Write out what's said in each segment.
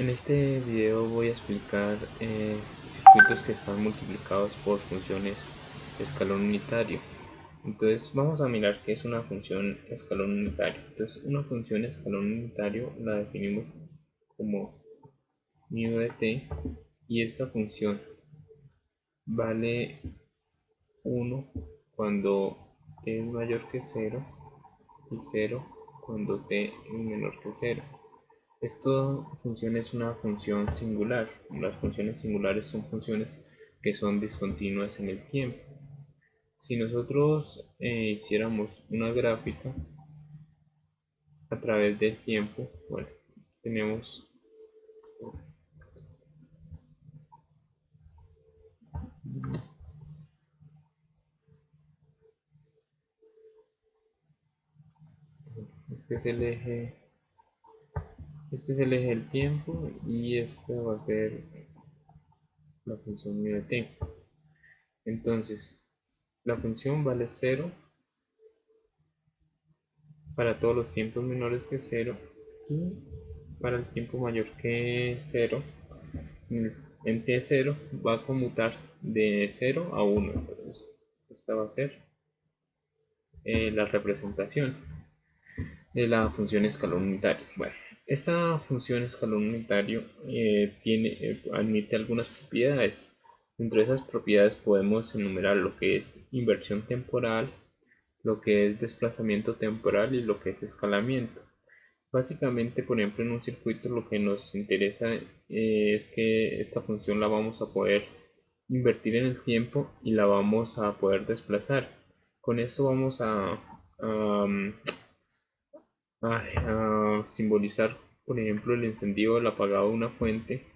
En este video voy a explicar circuitos que están multiplicados por funciones de escalón unitario. Entonces vamos a mirar qué es una función escalón unitario. Entonces una función escalón unitario la definimos como μ de t, y esta función vale 1 cuando t es mayor que 0 y 0 cuando t es menor que 0. Esta función es una función singular. Las funciones singulares son funciones que son discontinuas en el tiempo. Si nosotros hiciéramos una gráfica a través del tiempo, bueno, tenemos este es el eje, del tiempo, y esta va a ser la función μ de t. Entonces la función vale 0 para todos los tiempos menores que 0, y para el tiempo mayor que 0 en t0 va a conmutar de 0 a 1. Entonces esta va a ser la representación de la función escalón unitario. Bueno, esta función escalón unitario admite algunas propiedades. Dentro de esas propiedades podemos enumerar lo que es inversión temporal, lo que es desplazamiento temporal y lo que es escalamiento. Básicamente, por ejemplo, en un circuito lo que nos interesa es que esta función la vamos a poder invertir en el tiempo y la vamos a poder desplazar. Con esto vamos a simbolizar, por ejemplo, el encendido o el apagado de una fuente,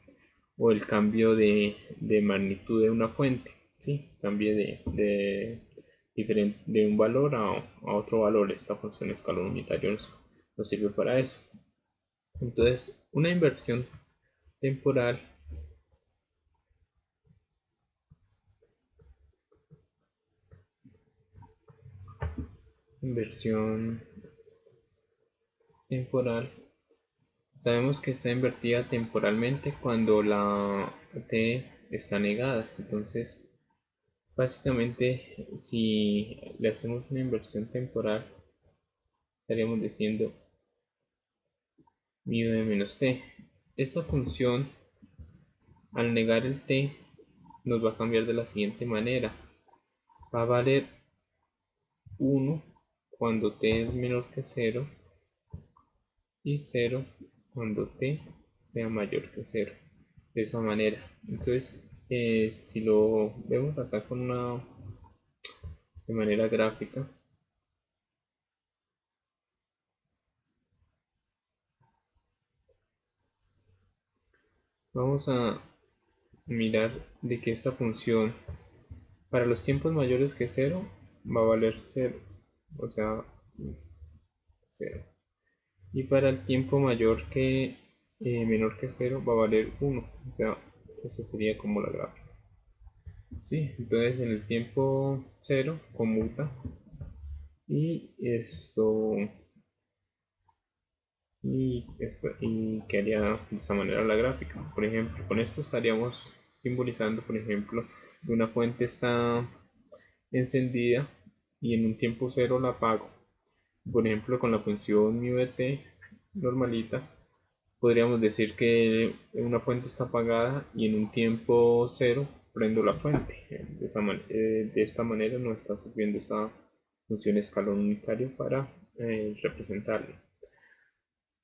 o el cambio de magnitud de una fuente, ¿sí? Cambie de un valor a otro valor. Esta función escalón unitario nos sirve para eso. Entonces, una inversión temporal sabemos que está invertida temporalmente cuando la t está negada. Entonces, básicamente, si le hacemos una inversión temporal, estaríamos diciendo μ de menos t. Esta función, al negar el t, nos va a cambiar de la siguiente manera. Va a valer 1 cuando t es menor que 0 y 0 cuando t sea mayor que 0. De esa manera. Entonces, si lo vemos acá de manera gráfica, vamos a mirar de que esta función para los tiempos mayores que 0 va a valer 0, o sea 0, y para el tiempo mayor que menor que 0 va a valer 1, o sea, esa sería como la gráfica. Sí, entonces en el tiempo 0 conmuta, y quedaría de esa manera la gráfica. Por ejemplo, con esto estaríamos simbolizando, por ejemplo, que una fuente está encendida y en un tiempo 0 la apago. Por ejemplo, con la función μ de t normalita, podríamos decir que una fuente está apagada y en un tiempo 0 prendo la fuente. De esta manera nos está sirviendo esta función escalón unitario para representarlo.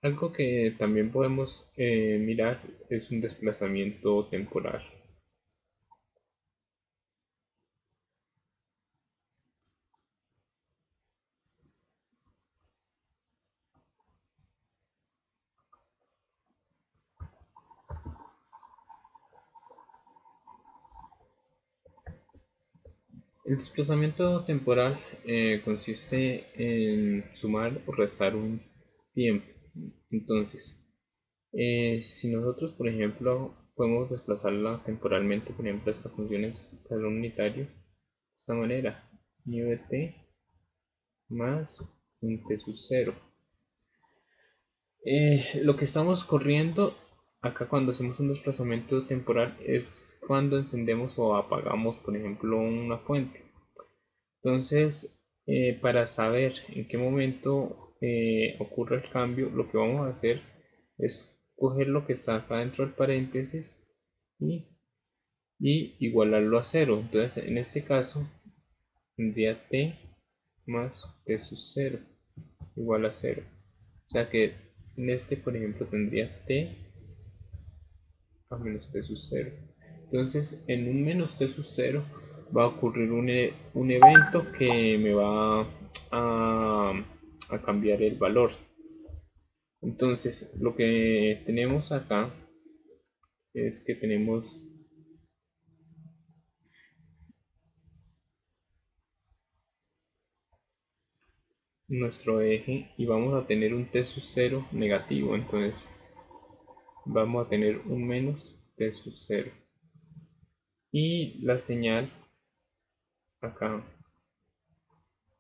Algo que también podemos mirar es un desplazamiento temporal. El desplazamiento temporal consiste en sumar o restar un tiempo. Entonces, si nosotros, por ejemplo, podemos desplazarla temporalmente, por ejemplo, esta función es escalón unitario, de esta manera: μ de t más un t sub 0. Lo que estamos corriendo acá cuando hacemos un desplazamiento temporal es cuando encendemos o apagamos, por ejemplo, una fuente. Entonces, para saber en qué momento ocurre el cambio, lo que vamos a hacer es coger lo que está acá dentro del paréntesis y, igualarlo a cero. Entonces, en este caso, tendría t más t sub 0 igual a 0. O sea que en este, por ejemplo, tendría t a menos t sub 0. Entonces, en un menos t sub 0 va a ocurrir un evento que me va a cambiar el valor. Entonces, lo que tenemos acá es que tenemos nuestro eje y vamos a tener un t sub 0 negativo. Entonces, vamos a tener un menos t sub 0. Y la señal acá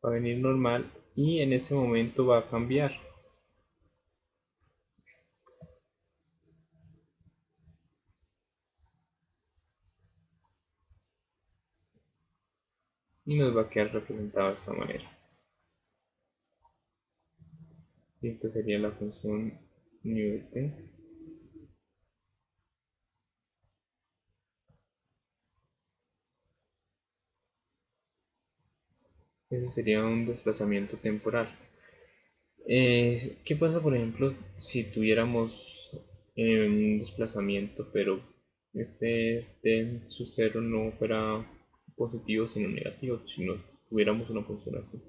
va a venir normal y en ese momento va a cambiar. Y nos va a quedar representado de esta manera. Y esta sería la función nivel t. Ese sería un desplazamiento temporal. ¿Qué pasa, por ejemplo, si tuviéramos un desplazamiento, pero este t sub 0 no fuera positivo sino negativo, si no tuviéramos una función así?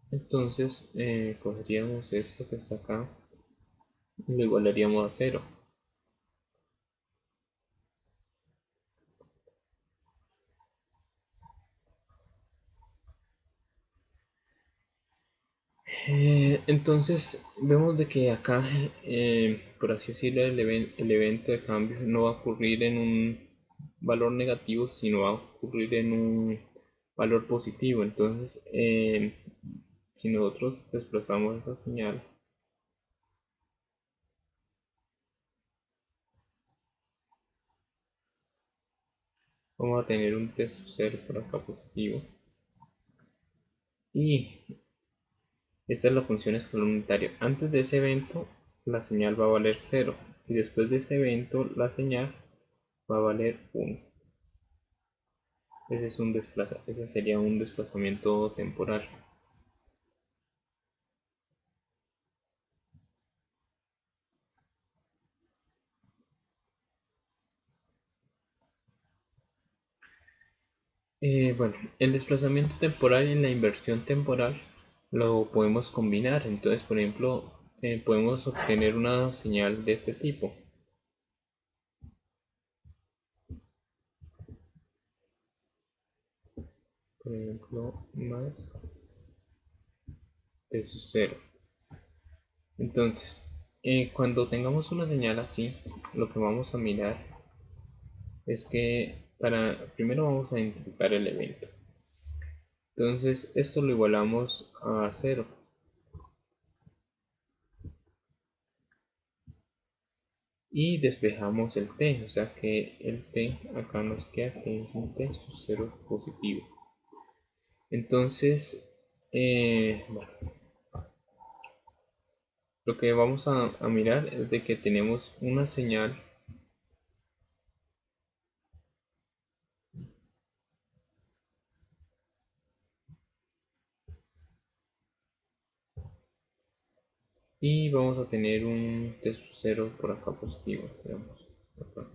Entonces cogeríamos esto que está acá y lo igualaríamos a 0. Entonces vemos de que acá, por así decirlo, el evento de cambio no va a ocurrir en un valor negativo, sino va a ocurrir en un valor positivo. Entonces, si nosotros desplazamos esa señal, vamos a tener un t sub 0 por acá positivo. Y esta es la función escalón unitario. Antes de ese evento, la señal va a valer 0. Y después de ese evento, la señal va a valer 1. Ese sería un desplazamiento temporal. Bueno, el desplazamiento temporal y la inversión temporal lo podemos combinar. Entonces, por ejemplo, podemos obtener una señal de este tipo. Por ejemplo, más de su 0. Entonces, cuando tengamos una señal así, lo que vamos a mirar es que primero vamos a identificar el evento. Entonces, esto lo igualamos a 0. Y despejamos el t, o sea que el t acá nos queda que es un t sub 0 positivo. Entonces, bueno, lo que vamos a mirar es de que tenemos una señal y vamos a tener un t sub 0 por acá positivo, digamos, acá.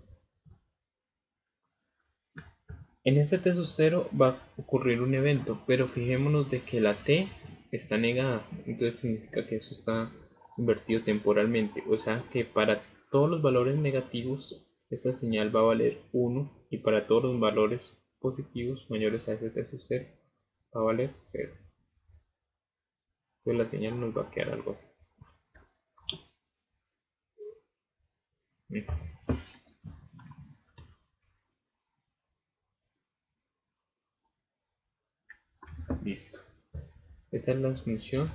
En este t sub 0 va a ocurrir un evento, pero fijémonos de que la t está negada, entonces significa que eso está invertido temporalmente, o sea que para todos los valores negativos esta señal va a valer 1 y para todos los valores positivos mayores a ese t sub 0 va a valer 0. Entonces la señal nos va a quedar algo así. Listo. Esta es la función.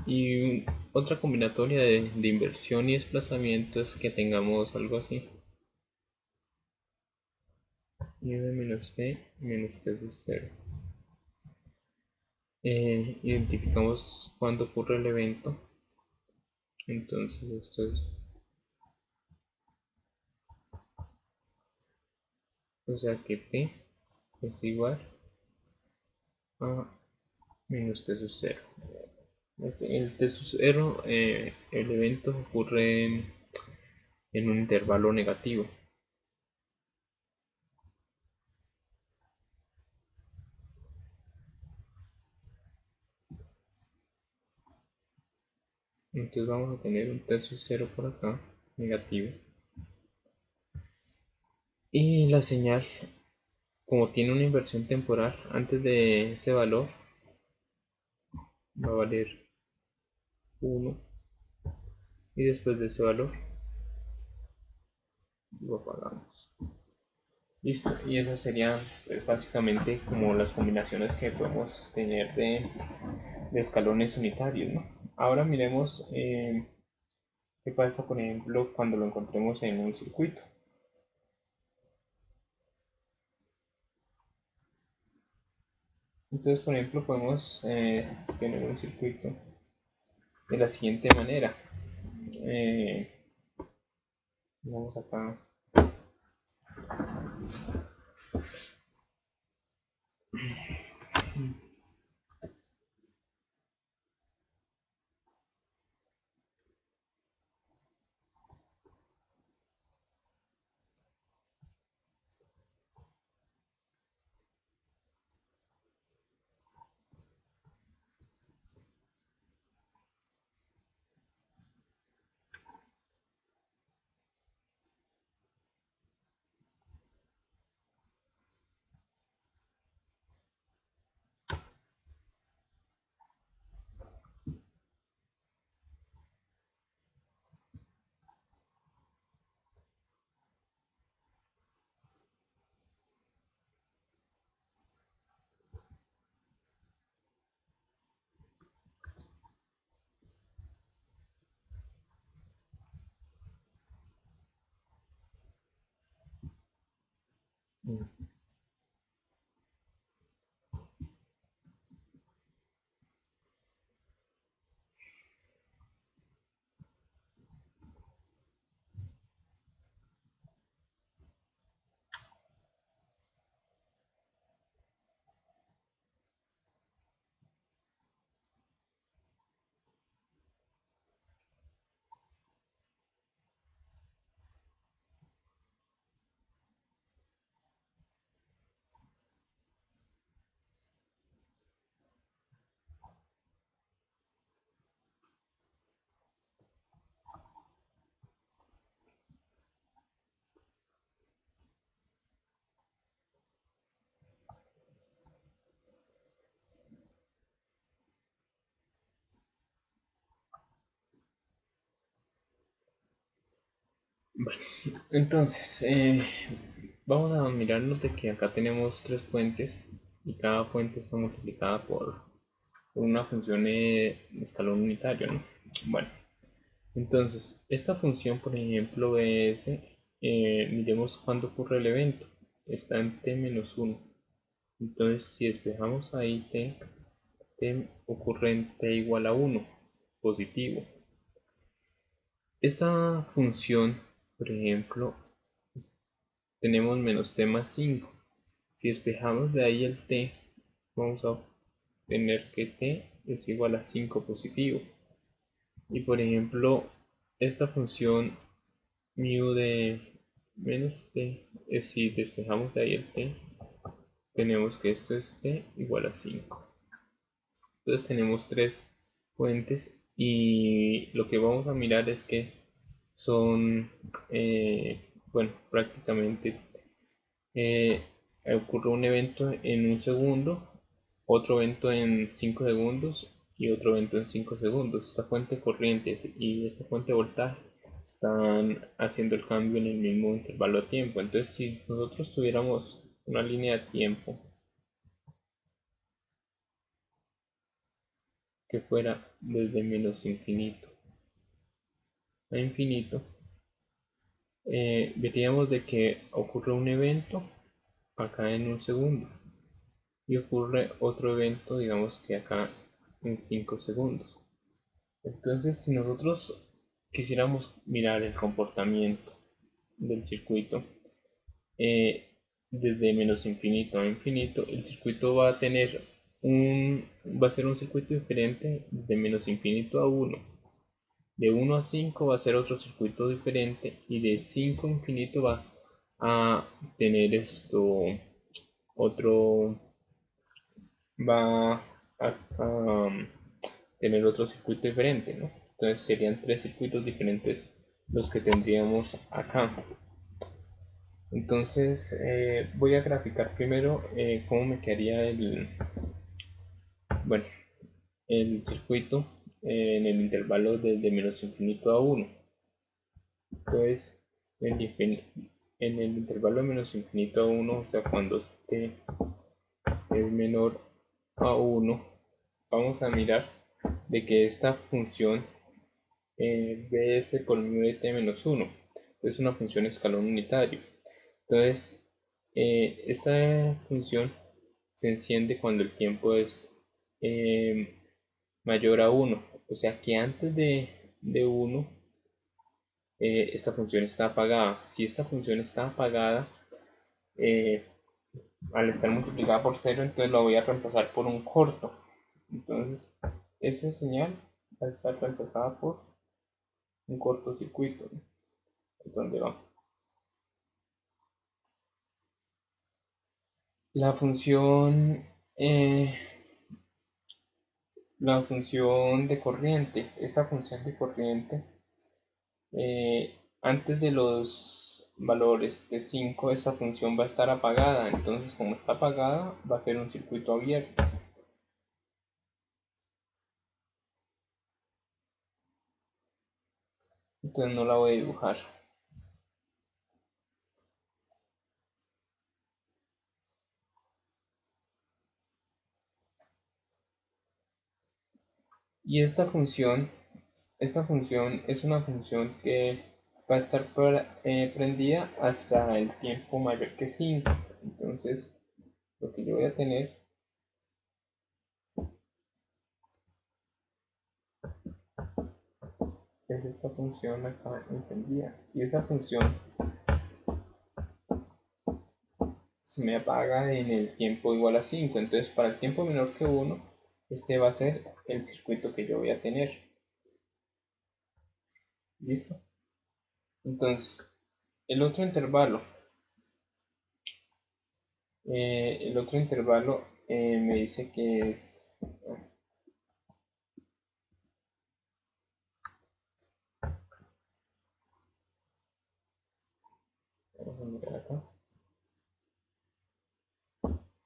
Y otra combinatoria de inversión y desplazamiento es que tengamos algo así. Y de menos t sub 0. Identificamos cuándo ocurre el evento. Entonces esto es, o sea que t es igual a menos t sub 0. El t sub 0, el evento ocurre en un intervalo negativo. Entonces vamos a tener un t sub 0 por acá, negativo. Y la señal, como tiene una inversión temporal antes de ese valor, va a valer 1. Y después de ese valor, lo apagamos. Listo, y esas serían pues, básicamente como las combinaciones que podemos tener de escalones unitarios, ¿no? Ahora miremos qué pasa, por ejemplo, cuando lo encontremos en un circuito. Entonces, por ejemplo, podemos tener un circuito de la siguiente manera. Vamos acá. Bueno, entonces, vamos a mirarnos de que acá tenemos 3 fuentes y cada fuente está multiplicada por una función de escalón unitario, ¿no? Bueno, entonces, esta función, por ejemplo, es, miremos cuándo ocurre el evento. Está en t-1. Entonces, si despejamos ahí t ocurre en t igual a 1, positivo. Esta función, por ejemplo, tenemos menos t más 5. Si despejamos de ahí el t, vamos a tener que t es igual a 5 positivo. Y por ejemplo, esta función mu de menos t, si despejamos de ahí el t, tenemos que esto es t igual a 5. Entonces tenemos 3 fuentes y lo que vamos a mirar es que son, bueno, prácticamente ocurre un evento en un segundo otro evento en 5 segundos y otro evento en 5 segundos. Esta fuente de corriente y esta fuente de voltaje están haciendo el cambio en el mismo intervalo de tiempo. Entonces, si nosotros tuviéramos una línea de tiempo que fuera desde menos infinito a infinito, veríamos de que ocurre un evento acá en un segundo y ocurre otro evento, digamos que acá en 5 segundos. Entonces, si nosotros quisiéramos mirar el comportamiento del circuito desde menos infinito a infinito, el circuito va a tener va a ser un circuito diferente de menos infinito a 1. De 1 a 5 va a ser otro circuito diferente y de 5 a infinito va a tener otro, va a tener otro circuito diferente, ¿no? Entonces serían 3 circuitos diferentes los que tendríamos acá. Entonces voy a graficar primero cómo me quedaría bueno, el circuito en el intervalo desde menos infinito a 1. Entonces en el intervalo de menos infinito a 1, o sea, cuando t es menor a 1, vamos a mirar de que esta función bs por mu de t menos 1 es una función escalón unitario. Entonces, esta función se enciende cuando el tiempo es mayor a 1, o sea que antes de 1 esta función está apagada. Si esta función está apagada, al estar multiplicada por 0, entonces lo voy a reemplazar por un corto. Entonces, esa señal va a estar reemplazada por un cortocircuito, ¿no? ¿Dónde va? La función, la función de corriente, esa función de corriente, antes de los valores de 5, esa función va a estar apagada. Entonces, como está apagada, va a ser un circuito abierto. Entonces no la voy a dibujar. Y esta función es una función que va a estar prendida hasta el tiempo mayor que 5. Entonces, lo que yo voy a tener es esta función acá encendida. Y esa función se me apaga en el tiempo igual a 5. Entonces, para el tiempo menor que 1, este va a ser el circuito que yo voy a tener. ¿Listo? Entonces, el otro intervalo. Me dice que es... Vamos a mirar acá.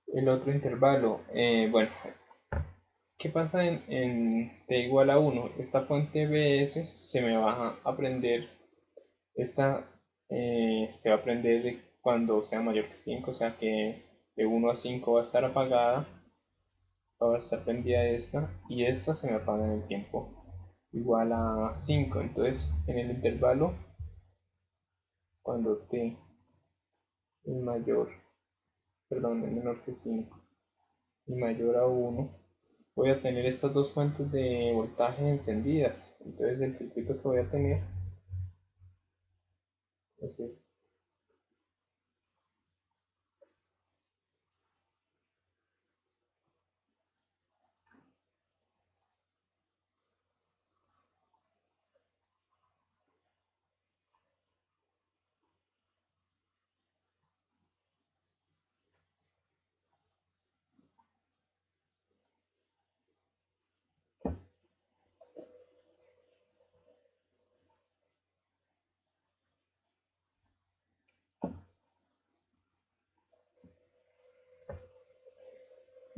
El otro intervalo, bueno, ¿qué pasa en t igual a 1? Esta fuente bs se me va a prender, esta se va a prender cuando sea mayor que 5, o sea que de 1 a 5 va a estar apagada, va a estar prendida esta, y esta se me apaga en el tiempo igual a 5. Entonces, en el intervalo, cuando t es mayor, perdón, es menor que 5 y mayor a 1, voy a tener estas dos fuentes de voltaje encendidas. Entonces el circuito que voy a tener es este.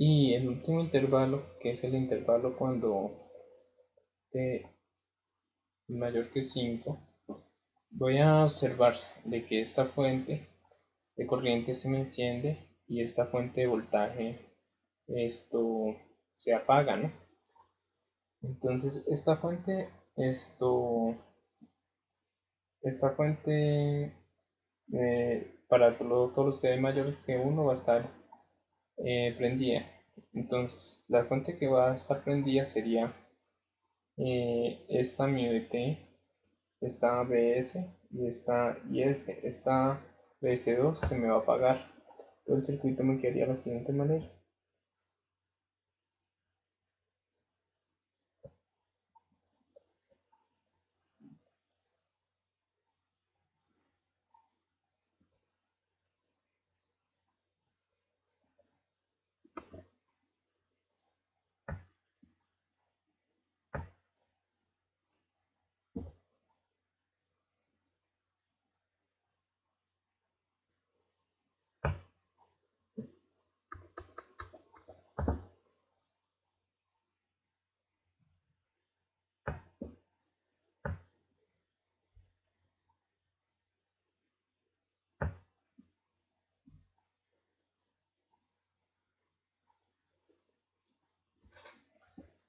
Y el último intervalo, que es el intervalo cuando t mayor que 5, voy a observar de que esta fuente de corriente se me enciende y esta fuente de voltaje esto se apaga, ¿no? Entonces esta fuente para todos los t mayores que 1 va a estar prendida. Entonces la fuente que va a estar prendida sería esta mu de t, esta bs y esta is. Esta bs2 se me va a apagar. Todo el circuito me quedaría de la siguiente manera.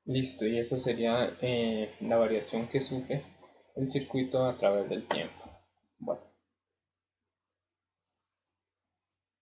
Listo, y eso sería la variación que sufre el circuito a través del tiempo.